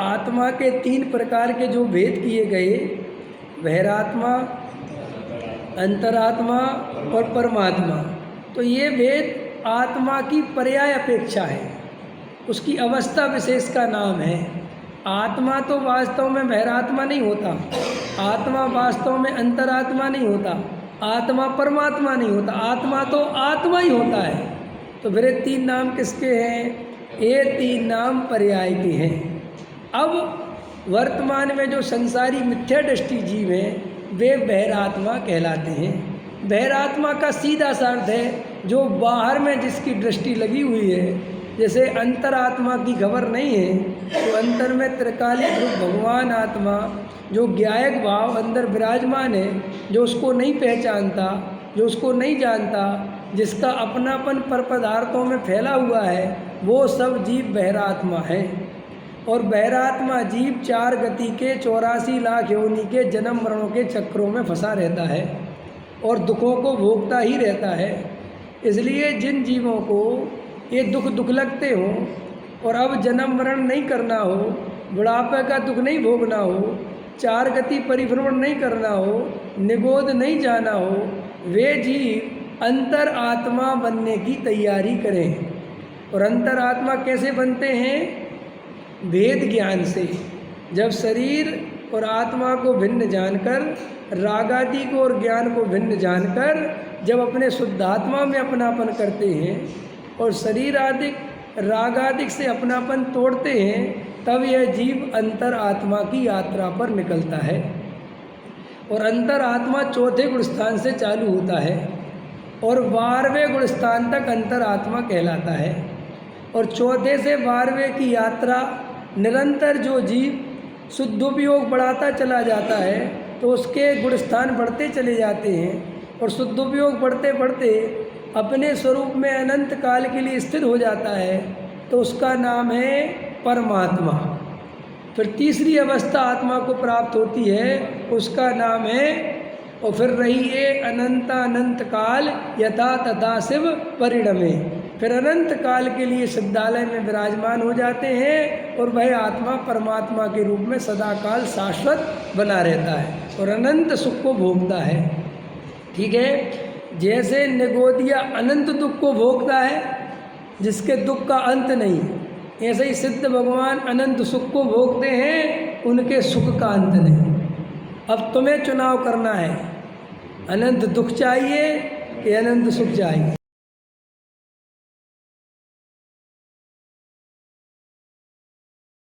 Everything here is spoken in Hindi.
आत्मा के 3 प्रकार के जो भेद किए गए, बहिरात्मा, अंतरात्मा और परमात्मा, तो ये भेद आत्मा की पर्याय अपेक्षा है, उसकी अवस्था विशेष का नाम है। आत्मा तो वास्तव में बहिरात्मा नहीं होता, आत्मा वास्तव में अंतरात्मा नहीं होता, आत्मा परमात्मा नहीं होता, आत्मा तो आत्मा ही होता है। तो फिर 3 नाम किसके हैं? ये 3 नाम पर्याय के हैं। अब वर्तमान में जो संसारी मिथ्या दृष्टि जीव हैं वे बहिरात्मा कहलाते हैं। बहिरात्मा का सीधा सा अर्थ है जो बाहर में जिसकी दृष्टि लगी हुई है। जैसे अंतरात्मा की खबर नहीं है तो अंतर में त्रिकालिक रूप भगवान आत्मा जो ज्ञायक भाव अंदर विराजमान है, जो उसको नहीं पहचानता, जो उसको नहीं जानता, जिसका अपनापन पर पदार्थों में फैला हुआ है, वो सब जीव बहिरात्मा है। और बहिरात्मा जीव 4 गति के 84 लाख योनि के जन्म मरणों के चक्रों में फंसा रहता है और दुखों को भोगता ही रहता है। इसलिए जिन जीवों को ये दुख लगते हों और अब जन्म मरण नहीं करना हो, बुढ़ापे का दुख नहीं भोगना हो, 4 गति परिभ्रमण नहीं करना हो, निगोद नहीं जाना हो, वे जीव अंतर आत्मा बनने की तैयारी करें। और अंतर आत्मा कैसे बनते हैं? भेद ज्ञान से। जब शरीर और आत्मा को भिन्न जानकर, रागादि को और ज्ञान को भिन्न जानकर जब अपने शुद्धात्मा में अपनापन करते हैं और शरीर आदि रागादिक से अपनापन तोड़ते हैं, तब यह जीव अंतर आत्मा की यात्रा पर निकलता है। और अंतर आत्मा 4थे गुण स्थान से चालू होता है और 12वें गुण स्थान तक अंतर आत्मा कहलाता है। और 4थे से 12वें की यात्रा निरंतर जो जीव शुद्धोपयोग बढ़ाता चला जाता है तो उसके गुण स्थान बढ़ते चले जाते हैं और शुद्धोपयोग बढ़ते बढ़ते अपने स्वरूप में अनंत काल के लिए स्थिर हो जाता है, तो उसका नाम है परमात्मा। फिर तीसरी अवस्था आत्मा को प्राप्त होती है, उसका नाम है और फिर रही है अनंत काल यथा तथा शिव परिणमे। फिर अनंत काल के लिए सिद्धालय में विराजमान हो जाते हैं और वह आत्मा परमात्मा के रूप में सदा काल शाश्वत बना रहता है और अनंत सुख को भोगता है। ठीक है, जैसे निगोदिया अनंत दुख को भोगता है जिसके दुख का अंत नहीं, ऐसे ही सिद्ध भगवान अनंत सुख को भोगते हैं, उनके सुख का अंत नहीं। अब तुम्हें चुनाव करना है, अनंत दुख चाहिए कि अनंत सुख चाहिए।